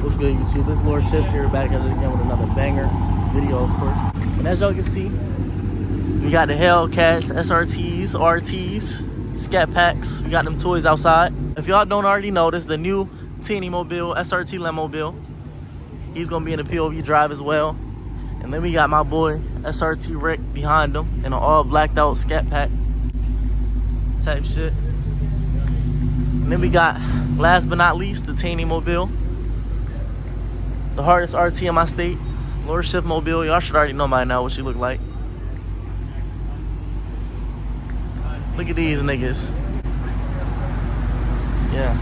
What's good, YouTube? It's lorShift here, back at it again with another banger video, of course. And as y'all can see, we got the Hellcats, SRTs, RTs, Scat Packs. We got them toys outside. If y'all don't already know, this is the new teeny mobile, Srt Len mobile. He's gonna be in the POV drive as well. And then we got my boy Srt Rick behind him in an all blacked out Scat Pack type shit. And then we got, last but not least, the teeny mobile, the hardest RT in my state, lorShift mobile. Y'all should already know by now what she look like. Look at these niggas. Yeah.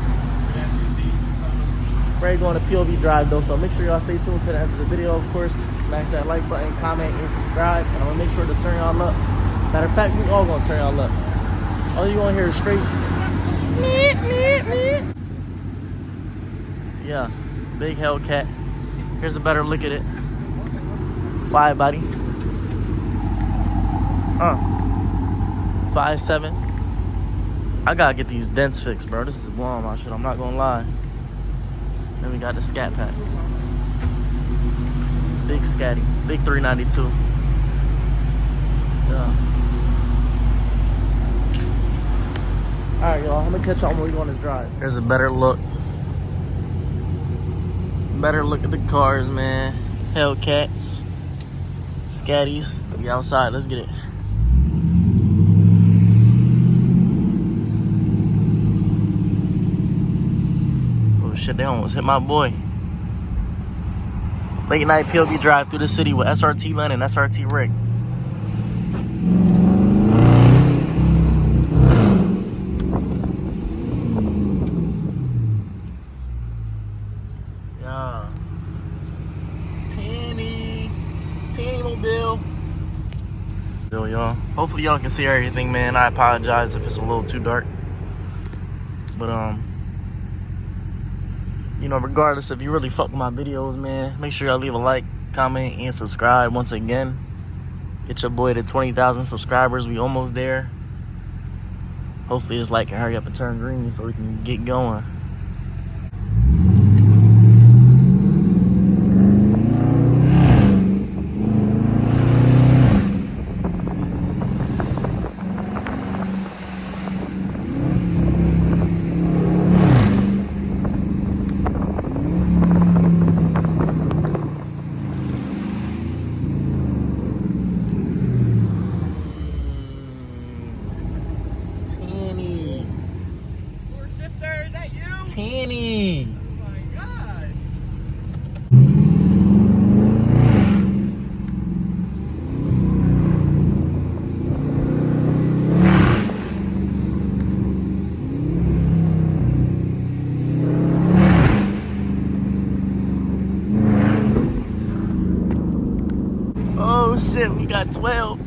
Ready to go on a POV drive though, so make sure y'all stay tuned to the end of the video, of course. Smash that like button, comment, and subscribe. And I'm gonna make sure to turn y'all up. Matter of fact, we all gonna turn y'all up. All you gonna hear is straight. Yeah, big Hellcat. Here's a better look at it. Bye, buddy. 5'7". I gotta get these dents fixed, bro. This is blowing my shit, I'm not gonna lie. Then we got the Scat Pack. Big Scatty. Big 392. Yeah. Alright, y'all. I'm gonna catch y'all when we go on this drive. Here's a better look. Better look at the cars, man. Hellcats. Scatties. We outside. Let's get it. Shit, they almost hit my boy. Late night POV drive through the city with Srt Len and Srt Rick. Yeah. Teeny mobile. Y'all. Hopefully y'all can see everything, man. I apologize if it's a little too dark. But you know, regardless, if you really fuck with my videos, man, make sure y'all leave a like, comment, and subscribe once again. Get your boy to 20,000 subscribers. We almost there. Hopefully this light can hurry up and turn green so we can get going. Teeny. Oh my God. Oh shit, we got 12.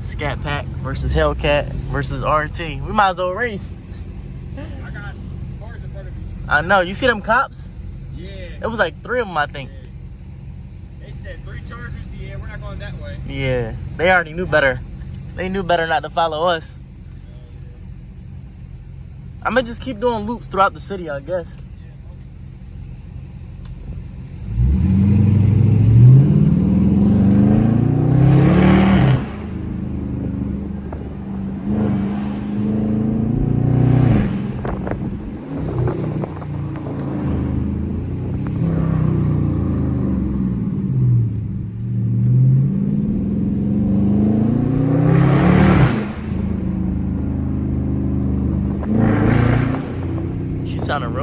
Scat Pack versus Hellcat versus RT. We might as well race. I got cars in front of me. I know. You see them cops? Yeah. It was like 3 of them, I think. Yeah. They said 3 Chargers. Yeah, we're not going that way. Yeah. They already knew better. They knew better not to follow us. I'm gonna just keep doing loops throughout the city, I guess.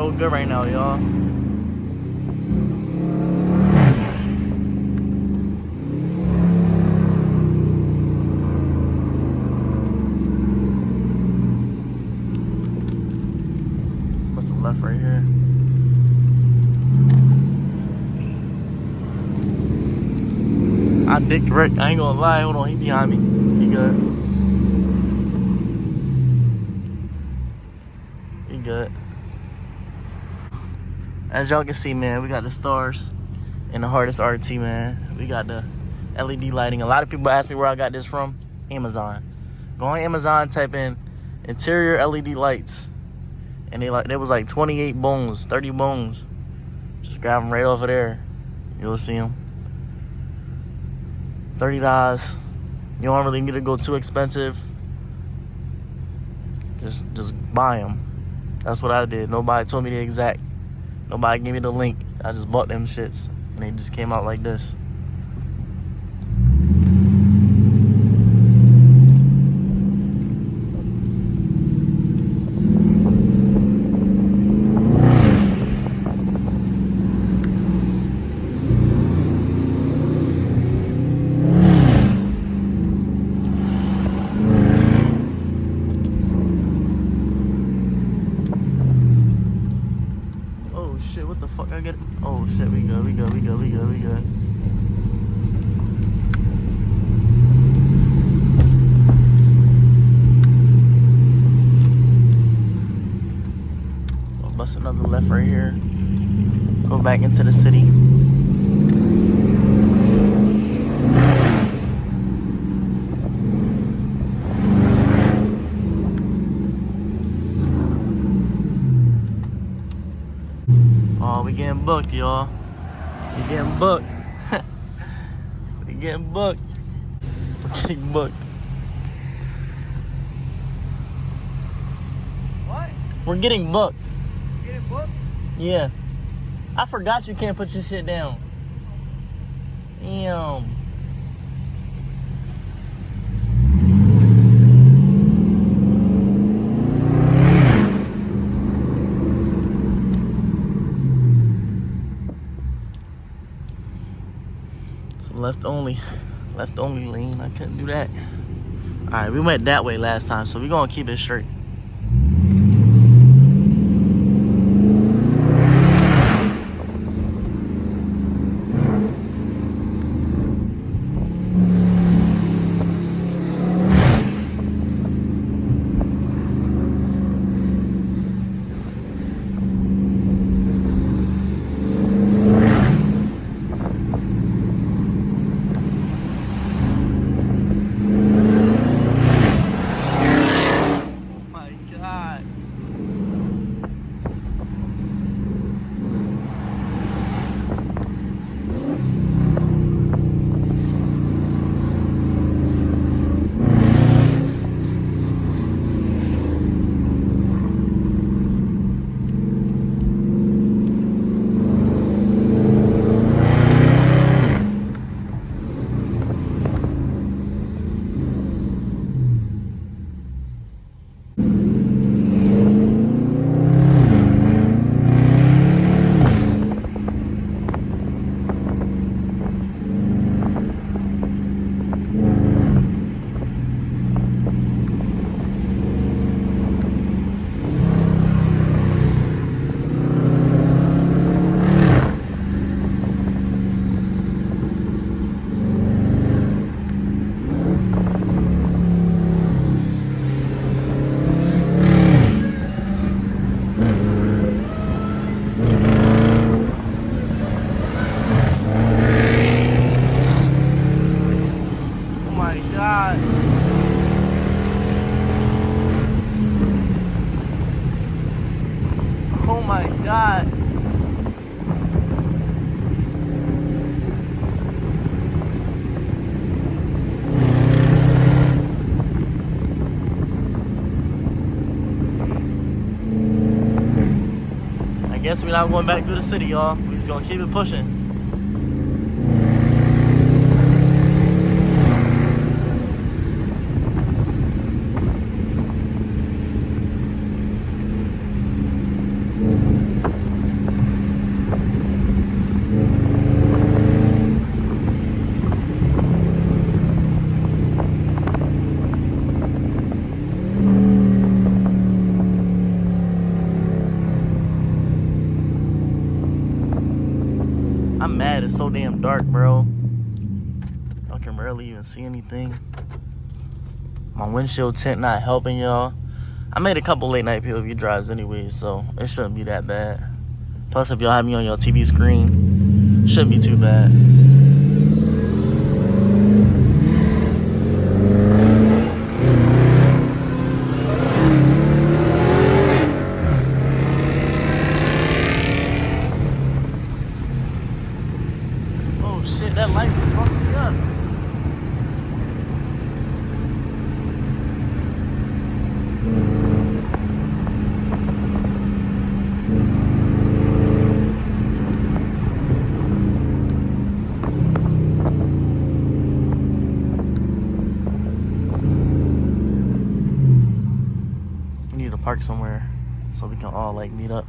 so good right now, y'all. What's the left right here? I dicked Rick. I ain't gonna lie. Hold on, he behind me. He good. He good. As y'all can see, man, we got the stars in the hardest RT, man. We got the LED lighting. A lot of people ask me where I got this from. Amazon. Go on Amazon, type in interior LED lights, and there was like 28 bones, 30 bones. Just grab them right over there. You'll see them. $30. You don't really need to go too expensive. Just buy them. That's what I did. Nobody told me the exact. Nobody gave me the link. I just bought them shits, and they just came out like this. Shit, what the fuck I get? Oh shit, we good. I'll bust another left right here. Go back into the city. Oh, we getting booked, y'all. We getting booked. We getting booked. We're getting booked. What? We're getting booked. You getting booked? Yeah. I forgot you can't put your shit down. Damn. Left only lane. I couldn't do that. All right, we went that way last time, so we're gonna keep it straight. God. I guess we're not going back through the city, y'all. We're just gonna keep it pushing. so damn dark, bro. Y'all can barely even see anything. My windshield tint not helping y'all. I made a couple late night POV drives anyway, so it shouldn't be that bad. Plus, if y'all have me on your TV screen, it shouldn't be too bad. Oh shit, that light is fucking me up. We need to park somewhere so we can all like meet up.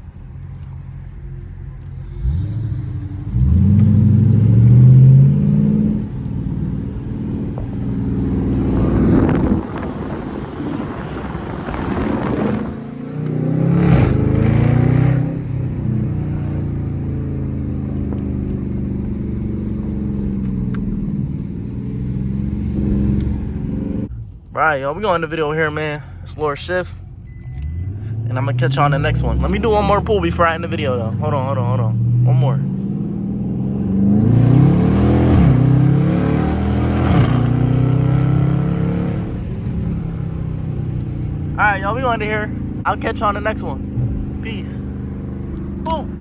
Alright, y'all, we gonna end the video here, man. It's lorShift. And I'm gonna catch you on the next one. Let me do one more pull before I end the video, though. Hold on. One more. Alright, y'all, we gonna end it here. I'll catch you on the next one. Peace. Boom.